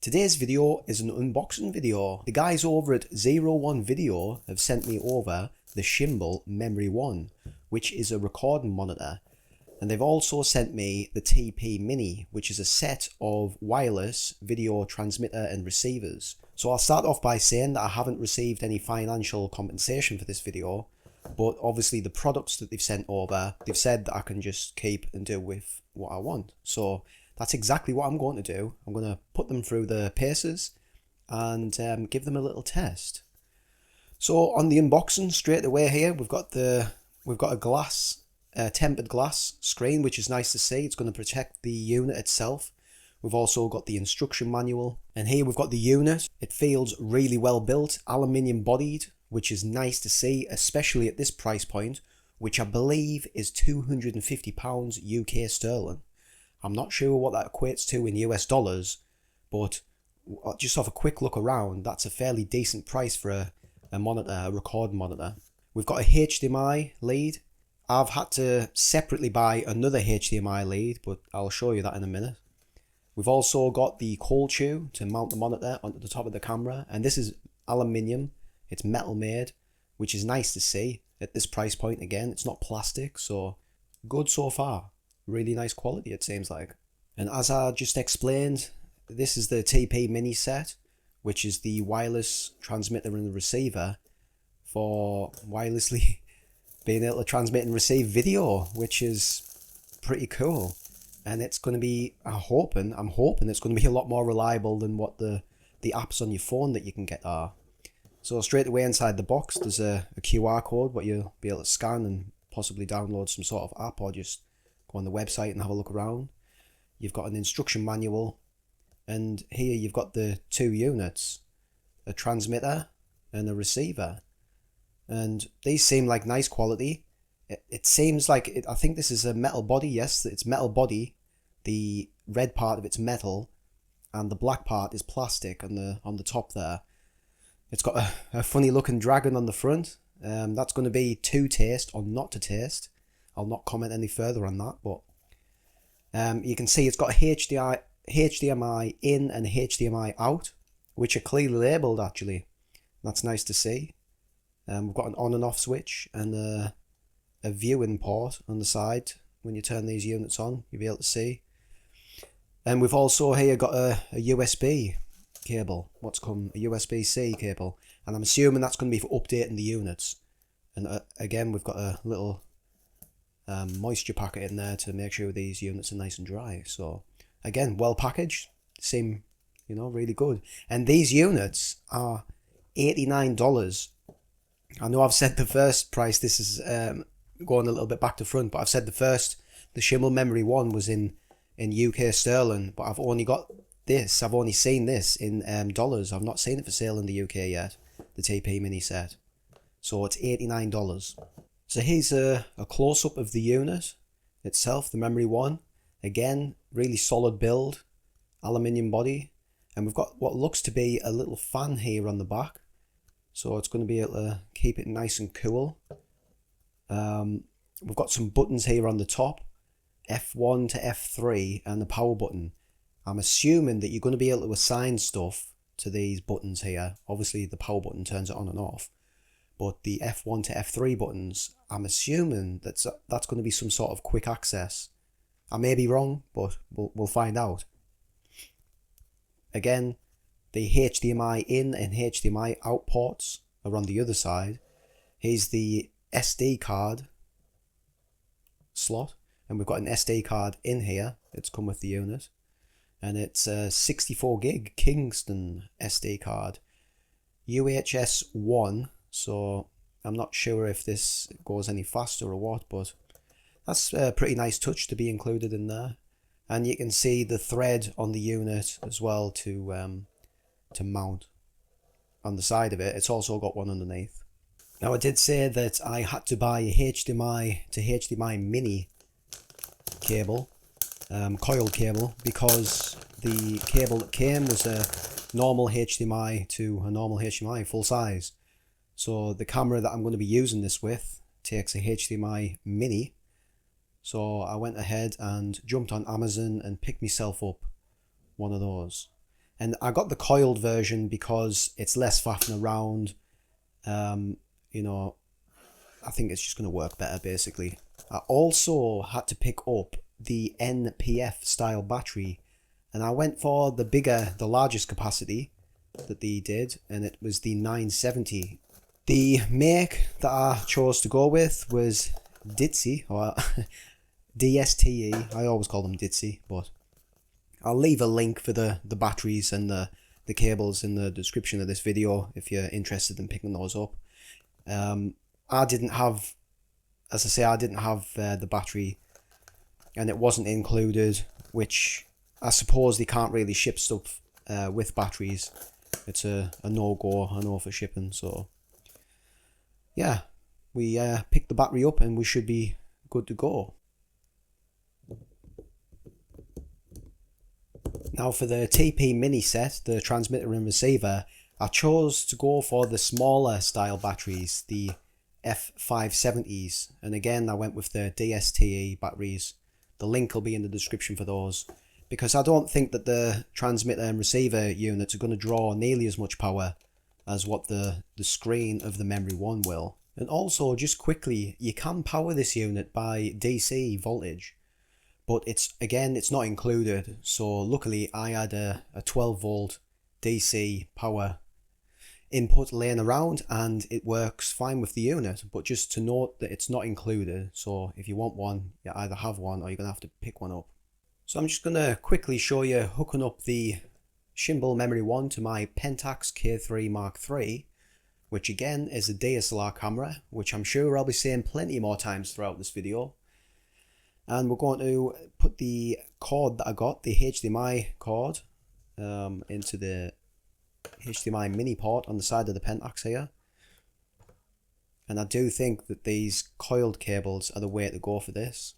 Today's video is an unboxing video. The guys over at 01 Video have sent me over the Shimbol Memory I, which is a recording monitor. And they've also sent me the TPmini, which is a set of wireless video transmitter and receivers. So I'll start off by saying that I haven't received any financial compensation for this video, but obviously the products that they've sent over, they've said that I can just keep and do with what I want. So that's exactly what I'm going to do. I'm going to put them through the paces and give them a little test. So on the unboxing, straight away here, we've got a glass, tempered glass screen, which is nice to see. It's going to protect the unit itself. We've also got the instruction manual, and here we've got the unit. It feels really well built, aluminium bodied, which is nice to see, especially at this price point, which I believe is £250 UK sterling. I'm not sure what that equates to in US dollars, but just off a quick look around, that's a fairly decent price for a monitor, a recording monitor. We've got a HDMI lead. I've had to separately buy another HDMI lead, but I'll show you that in a minute. We've also got the cold shoe to mount the monitor onto the top of the camera, and this is aluminium. It's metal made, which is nice to see at this price point. Again, it's not plastic, so good so far. Really nice quality, it seems like. And as I just explained, this is the TPmini set, which is the wireless transmitter and receiver for wirelessly being able to transmit and receive video, which is pretty cool. And it's going to be, I'm hoping it's going to be a lot more reliable than what the apps on your phone that you can get are. So straight away inside the box, there's a QR code, what you'll be able to scan and possibly download some sort of app or just go on the website and have a look around. You've got an instruction manual, and here you've got the two units, a transmitter and a receiver. And these seem like nice quality. It seems like, I think this is a metal body. Yes, it's metal body. The red part of it's metal, and the black part is plastic on the top there. It's got a funny looking dragon on the front. That's going to be to taste or not to taste. I'll not comment any further on that, but you can see it's got a HDMI in and HDMI out, which are clearly labelled actually. That's nice to see. We've got an on and off switch and a viewing port on the side. When you turn these units on, you'll be able to see. And we've also here got a USB cable. What's come? A USB-C cable. And I'm assuming that's going to be for updating the units. And again, we've got a little moisture packet in there to make sure these units are nice and dry. So again, well packaged, seem really good. And these units are $89. I know I've said the first price, this is going a little bit back to front, but I've said the Shimbol Memory I was in UK sterling, but I've only seen this in dollars. I've not seen it for sale in the UK yet, the TPmini set. So it's $89. So here's a close-up of the unit itself, the Memory I. Again, really solid build, aluminium body. And we've got what looks to be a little fan here on the back. So it's going to be able to keep it nice and cool. We've got some buttons here on the top, F1 to F3 and the power button. I'm assuming that you're going to be able to assign stuff to these buttons here. Obviously the power button turns it on and off. But the F1 to F3 buttons, I'm assuming that's going to be some sort of quick access. I may be wrong, but we'll find out. Again, the HDMI in and HDMI out ports are on the other side. Here's the SD card slot, and we've got an SD card in here. It's come with the unit, and it's a 64 gig Kingston SD card, UHS 1. So I'm not sure if this goes any faster or what, but that's a pretty nice touch to be included in there. And you can see the thread on the unit as well to mount on the side of it. It's also got one underneath. Now I did say that I had to buy a HDMI to HDMI mini cable, coil cable, because the cable that came was a normal HDMI to a normal HDMI full size. So the camera that I'm going to be using this with takes a HDMI mini. So I went ahead and jumped on Amazon and picked myself up one of those. And I got the coiled version because it's less faffing around. You know, I think it's just going to work better basically. I also had to pick up the NPF style battery, and I went for the largest capacity that they did, and it was the 970. The make that I chose to go with was Ditzy, or DSTE. I always call them Ditzy, but I'll leave a link for the batteries and the cables in the description of this video if you're interested in picking those up. I didn't have, as I say, I didn't have the battery, and it wasn't included, which I suppose they can't really ship stuff with batteries. It's a no-go, I know, for shipping. So yeah, we picked the battery up and we should be good to go. Now for the TPmini set, the transmitter and receiver, I chose to go for the smaller style batteries, the F570s, and again I went with the DSTE batteries. The link will be in the description for those, because I don't think that the transmitter and receiver units are going to draw nearly as much power as what the screen of the Memory 1 will. And also, just quickly, you can power this unit by DC voltage, but it's not included. So luckily I had a 12 volt DC power input laying around, and it works fine with the unit. But just to note that it's not included, so if you want one, you either have one or you're gonna have to pick one up. So I'm just gonna quickly show you hooking up the Shimbol Memory 1 to my Pentax K3 Mark III, which again is a DSLR camera, which I'm sure I'll be saying plenty more times throughout this video. And we're going to put the cord that I got, the HDMI cord, into the HDMI mini port on the side of the Pentax here. And I do think that these coiled cables are the way to go for this.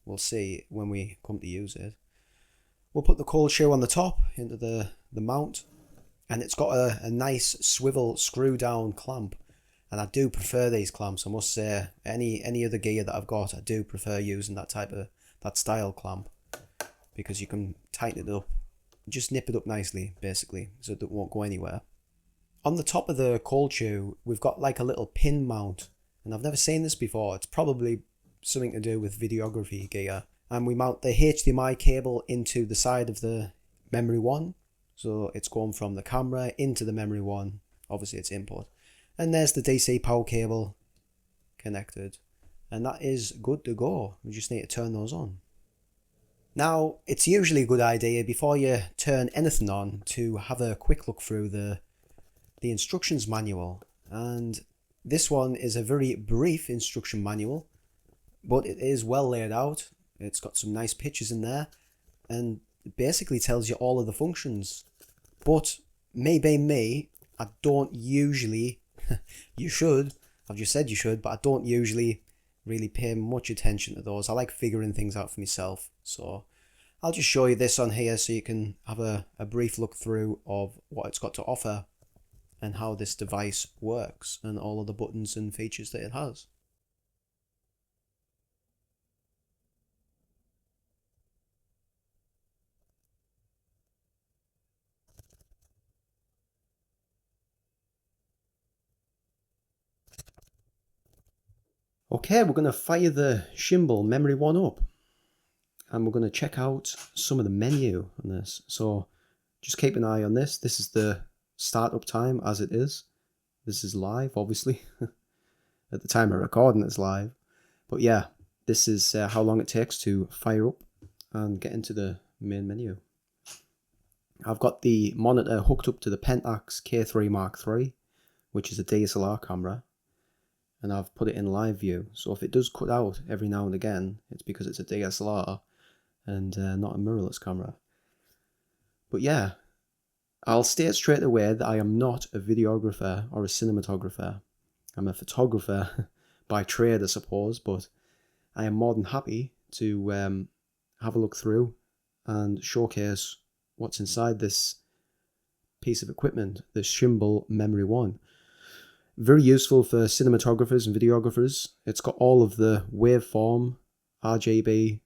We'll see when we come to use it. We'll put the cold shoe on the top into the mount, and it's got a nice swivel screw down clamp, and I do prefer these clamps. I must say, any other gear that I've got, I do prefer using that style clamp, because you can tighten it up, just nip it up nicely basically, so that it won't go anywhere. On the top of the cold shoe we've got like a little pin mount, and I've never seen this before. It's probably something to do with videography gear. And we mount the HDMI cable into the side of the Memory 1, so it's going from the camera into the Memory 1. Obviously it's input, and there's the DC power cable connected, and that is good to go. We just need to turn those on. Now it's usually a good idea before you turn anything on to have a quick look through the instructions manual, and this one is a very brief instruction manual, but it is well laid out. It's got some nice pictures in there, and it basically tells you all of the functions. But maybe me, I don't usually, you should, I've just said you should, but I don't usually really pay much attention to those. I like figuring things out for myself, so I'll just show you this on here so you can have a brief look through of what it's got to offer and how this device works and all of the buttons and features that it has. Okay, we're going to fire the Shimbol Memory 1 up, and we're going to check out some of the menu on this. So just keep an eye on this. This is the startup time as it is. This is live, obviously. At the time of recording it's live. But yeah, this is how long it takes to fire up and get into the main menu. I've got the monitor hooked up to the Pentax K3 Mark III, which is a DSLR camera, and I've put it in live view. So if it does cut out every now and again, it's because it's a DSLR and not a mirrorless camera. But yeah, I'll state straight away that I am not a videographer or a cinematographer. I'm a photographer by trade, I suppose, but I am more than happy to have a look through and showcase what's inside this piece of equipment, the Shimbol Memory 1. Very useful for cinematographers and videographers. It's got all of the waveform, RGB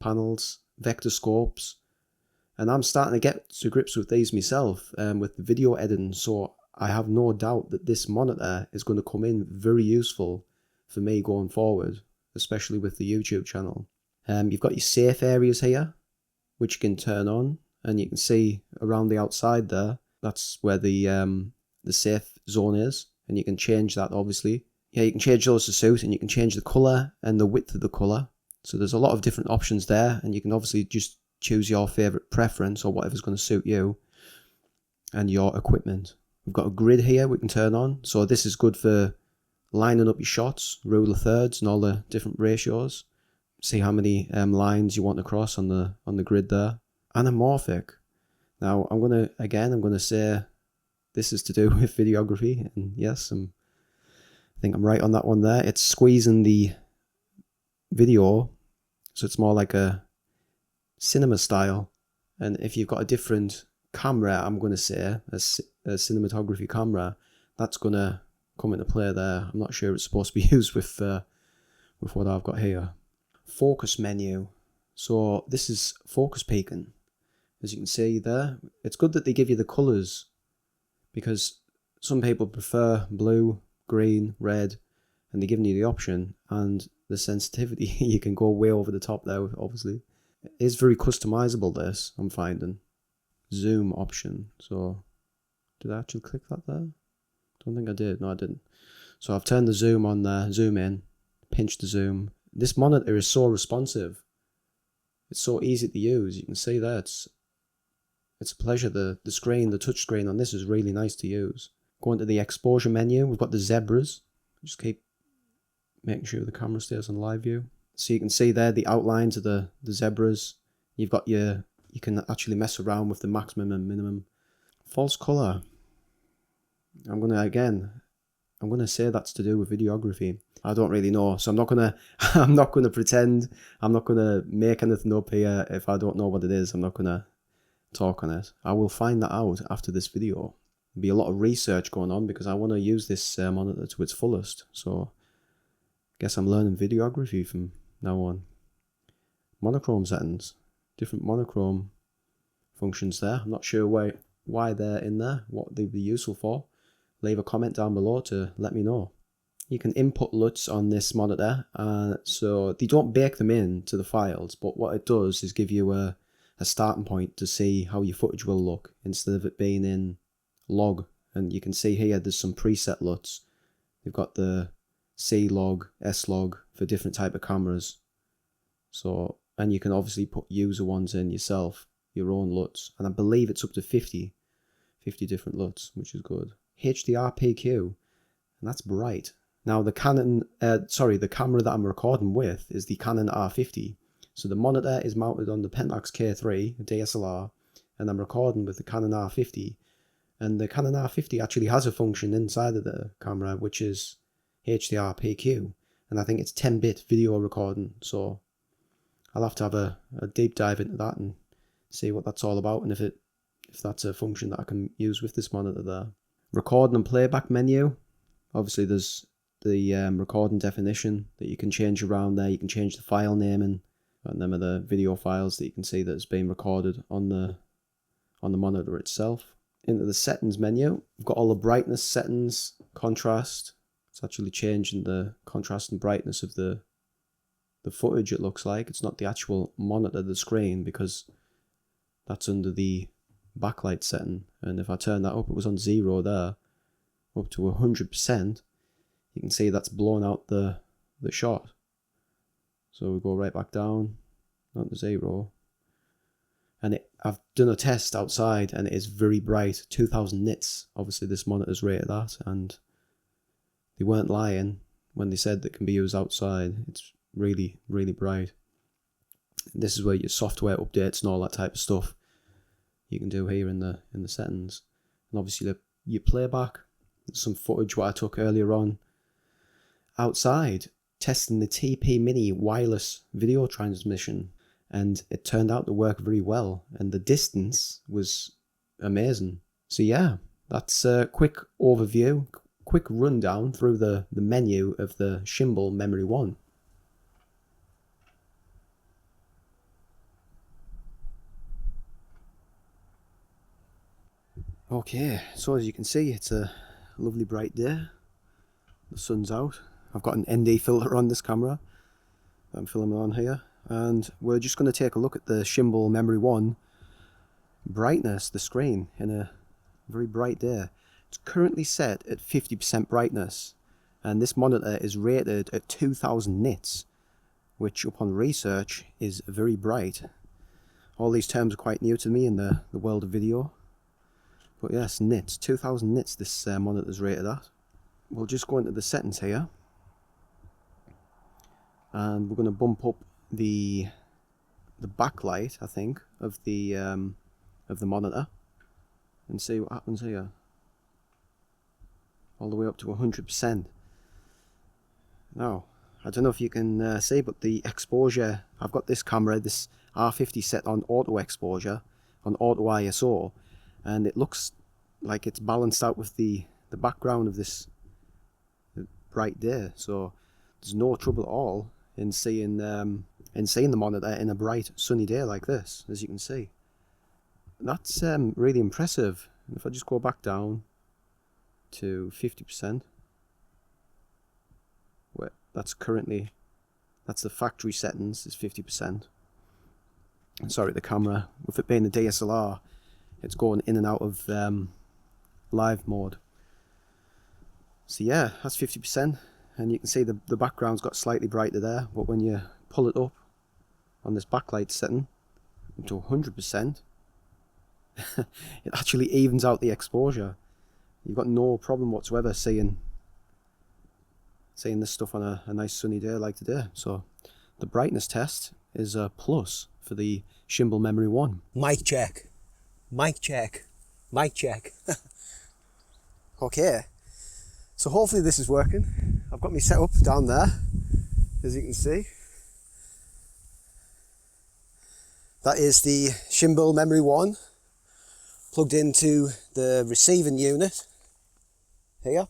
panels, vector scopes, And I'm starting to get to grips with these myself, with the video editing, so I have no doubt that this monitor is going to come in very useful for me going forward, especially with the YouTube channel. You've got your safe areas here, which you can turn on, and you can see around the outside there, that's where the safe zone is, and you can change that obviously. Yeah, you can change those to suit, and you can change the colour and the width of the colour. So there's a lot of different options there, and you can obviously just choose your favourite preference or whatever's going to suit you and your equipment. We've got a grid here we can turn on, so this is good for lining up your shots, rule of thirds and all the different ratios. See how many lines you want to cross on the grid there. Anamorphic. Now I'm gonna say this is to do with videography, and yes, I think I'm right on that one there. It's squeezing the video, so it's more like a cinema style. And if you've got a different camera, I'm going to say a cinematography camera, that's going to come into play there. I'm not sure it's supposed to be used with what I've got here. Focus menu. So this is focus peaking. As you can see there, it's good that they give you the colours, because some people prefer blue, green, red, and they're giving you the option, and the sensitivity, you can go way over the top there, obviously. It is very customizable, this, I'm finding. Zoom option. So, did I actually click that there? Don't think I did. No, I didn't. So I've turned the zoom on there, zoom in, pinch the zoom. This monitor is so responsive. It's so easy to use. You can see there, it's a pleasure. The screen, the touch screen on this is really nice to use. Going to the exposure menu, we've got the zebras. Just keep making sure the camera stays on live view. So you can see there the outlines of the zebras. You've got you can actually mess around with the maximum and minimum. False color. I'm gonna say that's to do with videography. I don't really know, so I'm not gonna pretend. I'm not gonna make anything up here. If I don't know what it is, I'm not gonna talk on it. I will find that out after this video. There'll be a lot of research going on because I want to use this monitor to its fullest. So guess I'm learning videography from now on. Monochrome settings. Different monochrome functions there. I'm not sure why they're in there, what they'd be useful for. Leave a comment down below to let me know. You can input LUTs on this monitor, so they don't bake them into the files, but what it does is give you a starting point to see how your footage will look instead of it being in log. And you can see here there's some preset LUTs. You've got the C log, S log for different type of cameras. So, and you can obviously put user ones in yourself, your own LUTs, and I believe it's up to 50 different LUTs, which is good. HDR PQ, and that's bright. Now the the camera that I'm recording with is the Canon R50. So the monitor is mounted on the Pentax K3 DSLR, and I'm recording with the Canon R50. And the Canon R50 actually has a function inside of the camera, which is HDR PQ, and I think it's 10-bit video recording. So I'll have to have a deep dive into that and see what that's all about, and if that's a function that I can use with this monitor there. Recording and playback menu. Obviously there's the recording definition that you can change around there. You can change the file naming, and them are the video files that you can see that has been recorded on the monitor itself. Into the settings menu, we've got all the brightness settings, contrast. It's actually changing the contrast and brightness of the footage, it looks like. It's not the actual monitor, the screen, because that's under the backlight setting. And if I turn that up, it was on 0 there, up to 100%, you can see that's blown out the shot. So we go right back down, not to 0. And I've done a test outside and it is very bright, 2000 nits. Obviously this monitor's rated that, and they weren't lying when they said that it can be used outside. It's really, really bright. This is where your software updates and all that type of stuff you can do here in the settings. And obviously your playback, some footage what I took earlier on outside, testing the TPmini wireless video transmission, and it turned out to work very well, and the distance was amazing. So yeah, that's a quick overview, quick rundown through the menu of the Shimbol Memory I. Okay, so as you can see, it's a lovely bright day. The sun's out. I've got an ND filter on this camera that I'm filming on here, and we're just going to take a look at the Shimbol Memory I brightness, the screen, in a very bright day. It's currently set at 50% brightness, and this monitor is rated at 2000 nits, which upon research is very bright. All these terms are quite new to me in the world of video. But yes, nits, 2000 nits this monitor is rated at. We'll just go into the settings here, and we're going to bump up the backlight, I think, of the monitor, and see what happens here. All the way up to 100%. Now, I don't know if you can see, but the exposure, I've got this camera, this R50 set on auto exposure, on auto ISO, and it looks like it's balanced out with the background of this bright day, so there's no trouble at all in seeing the monitor in a bright sunny day like this, as you can see. That's really impressive. If I just go back down to 50%, where that's the factory settings is 50%. Sorry, the camera, with it being a DSLR, it's going in and out of live mode. So yeah, that's 50%, and you can see the background's got slightly brighter there, but when you pull it up on this backlight setting up to 100%, it actually evens out the exposure. You've got no problem whatsoever seeing this stuff on a nice sunny day like today. So the brightness test is a plus for the Shimbol Memory I. Mic check. Mic check. Mic check. Okay, so hopefully this is working. I've got my setup down there, as you can see. That is the Shimbol Memory I plugged into the receiving unit here,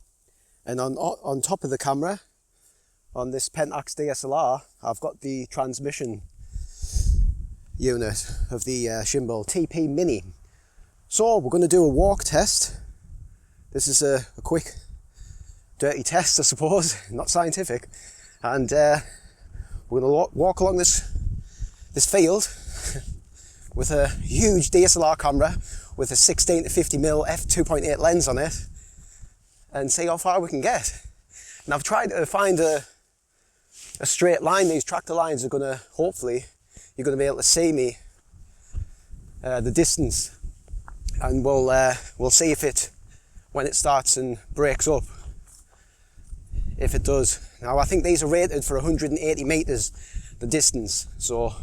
and on top of the camera on this Pentax DSLR, I've got the transmission unit of the Shimbol TPmini. So we're going to do a walk test. This is a quick dirty test, I suppose, not scientific, and we're going to walk along this field with a huge DSLR camera with a 16 to 50mm f2.8 lens on it, and see how far we can get. And I've tried to find a straight line. These tractor lines are going to, hopefully, you're going to be able to see me the distance, and we'll see if it, when it starts and breaks up, if it does. Now I think these are rated for 180 meters, the distance, so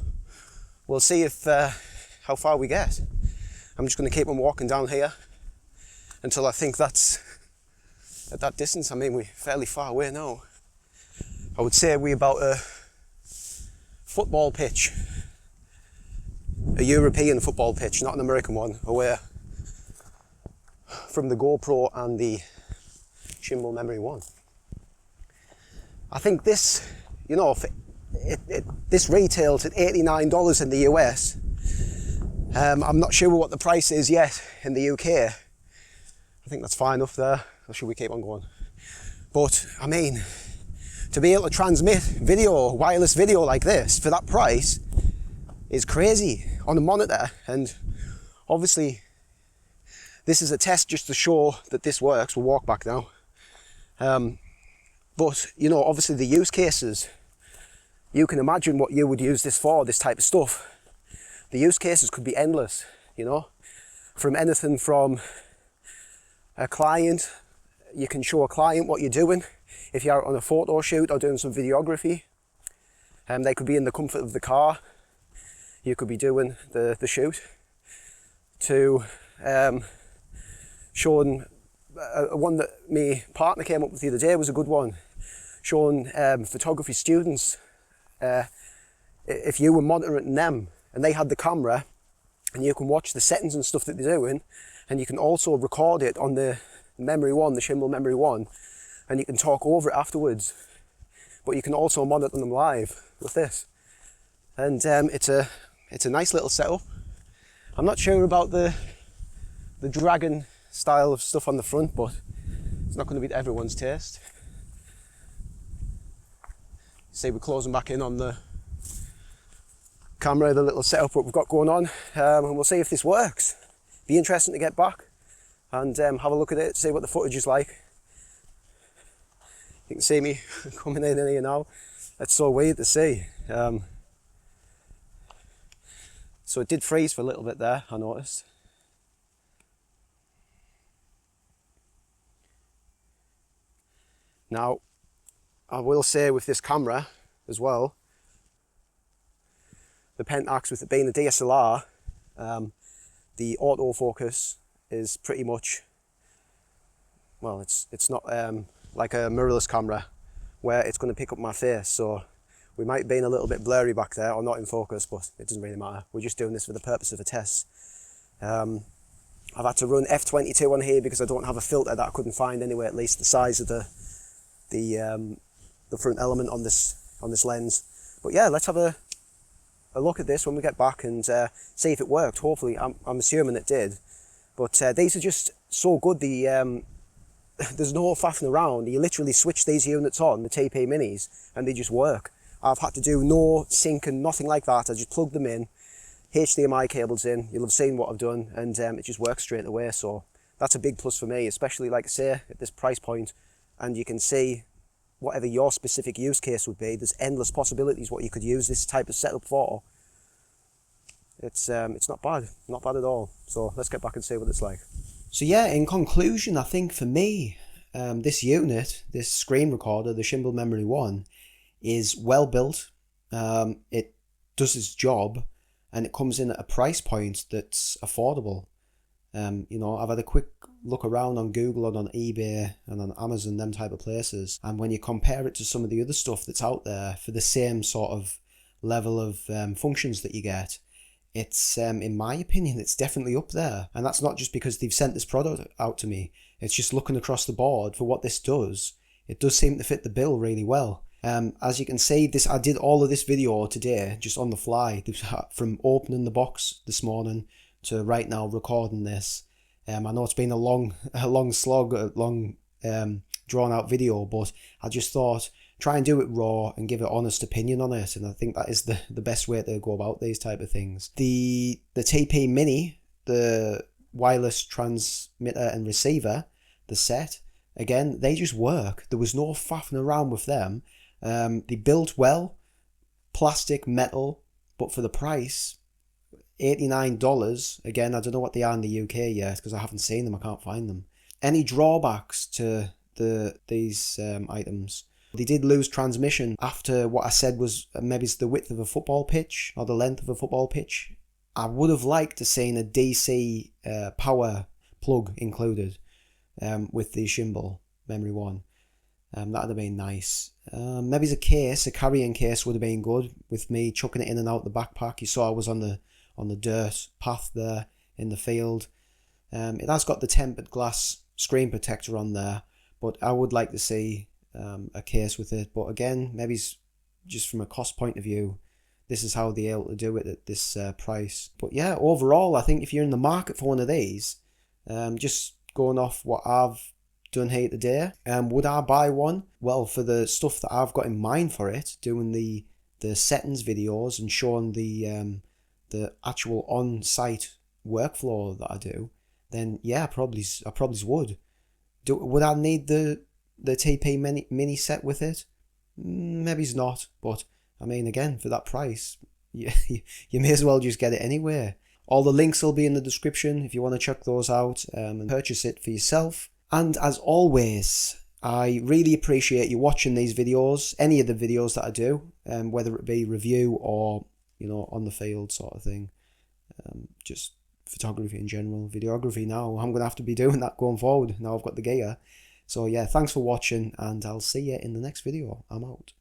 we'll see if how far we get. I'm just going to keep on walking down here until I think that's at that distance. I mean, we're fairly far away now. I would say we're about a football pitch, a European football pitch, not an American one, away from the GoPro and the Shimbol Memory I. I think this, you know, this retails at $89 in the US. I'm not sure what the price is yet in the UK. I think that's fine enough there, or should we keep on going? But I mean, to be able to transmit video, wireless video like this for that price is crazy on a monitor. And obviously this is a test just to show that this works. We'll walk back now. But you know, obviously the use cases, you can imagine what you would use this for, this type of stuff. The use cases could be endless, you know, from anything from a client. You can show a client what you're doing if you're out on a photo shoot or doing some videography. They could be in the comfort of the car. You could be doing the shoot. To showing one that my partner came up with the other day was a good one, showing photography students, if you were monitoring them and they had the camera, and you can watch the settings and stuff that they're doing, and you can also record it on the Memory I, the Shimbol Memory I, and you can talk over it afterwards. But you can also monitor them live with this, and it's a nice little setup. I'm not sure about the Dragon style of stuff on the front, but it's not going to be to everyone's taste. See, we're closing back in on the camera, the little setup what we've got going on, and we'll see if this works. Be interesting to get back and have a look at it, see what the footage is like. You can see me coming in here now. It's so weird to see. So it did freeze for a little bit there, I noticed. Now, I will say with this camera as well, the Pentax, with it being a DSLR, the autofocus is pretty much, well, it's not like a mirrorless camera where it's going to pick up my face, so we might be a little bit blurry back there or not in focus, but it doesn't really matter. We're just doing this for the purpose of a test. I've had to run f22 on here because I don't have a filter that I couldn't find anyway, at least the size of the front element on this lens. But yeah, let's have a look at this when we get back and see if it worked. Hopefully, I'm assuming it did. But these are just so good. There's no faffing around. You literally switch these units on, the TPminis, and they just work. I've had to do no sync and nothing like that. I just plug them in, HDMI cables in. You'll have seen what I've done, and it just works straight away. So that's a big plus for me, especially, like I say, at this price point. And you can see whatever your specific use case would be. There's endless possibilities what you could use this type of setup for. It's not bad at all. So let's get back and see what it's like. So yeah, in conclusion, I think for me, this unit, this screen recorder, the Shimbol Memory I, is well built. It does its job, and it comes in at a price point that's affordable. You know, I've had a quick look around on Google and on eBay and on Amazon, them type of places, and when you compare it to some of the other stuff that's out there for the same sort of level of functions that you get, it's in my opinion, it's definitely up there. And that's not just because they've sent this product out to me. It's just looking across the board for what this does. It does seem to fit the bill really well. As you can see, I did all of this video today just on the fly, from opening the box this morning to right now recording this. I know it's been a long slog, a long drawn out video, but I just thought try and do it raw and give an honest opinion on it, and I think that is the best way to go about these type of things. The TPmini, the wireless transmitter and receiver, the set, again, they just work. There was no faffing around with them. They built well, plastic, metal, but for the price, $89. Again, I don't know what they are in the UK yet because I haven't seen them. I can't find them. Any drawbacks to these items? They did lose transmission after what I said was maybe it's the width of a football pitch or the length of a football pitch. I would have liked to seen a DC power plug included with the Shimbol Memory I. That would have been nice. Maybe a carrying case would have been good with me chucking it in and out the backpack. You saw I was on the dirt path there in the field. It has got the tempered glass screen protector on there, but I would like to see a case with it. But again, maybe just from a cost point of view, this is how they're able to do it at this price. But yeah, overall, I think if you're in the market for one of these, just going off what I've done here today, would I buy one? Well, for the stuff that I've got in mind for it, doing the settings videos and showing the actual on-site workflow that I do, then yeah, I probably would. Would I need the TPmini set with it? Maybe not, but I mean, again, for that price, you may as well just get it anyway. All the links will be in the description if you want to check those out and purchase it for yourself. And as always, I really appreciate you watching these videos, any of the videos that I do, whether it be review or, you know, on the field sort of thing. Just photography in general, videography now. I'm going to have to be doing that going forward now I've got the gear. So yeah, thanks for watching, and I'll see you in the next video. I'm out.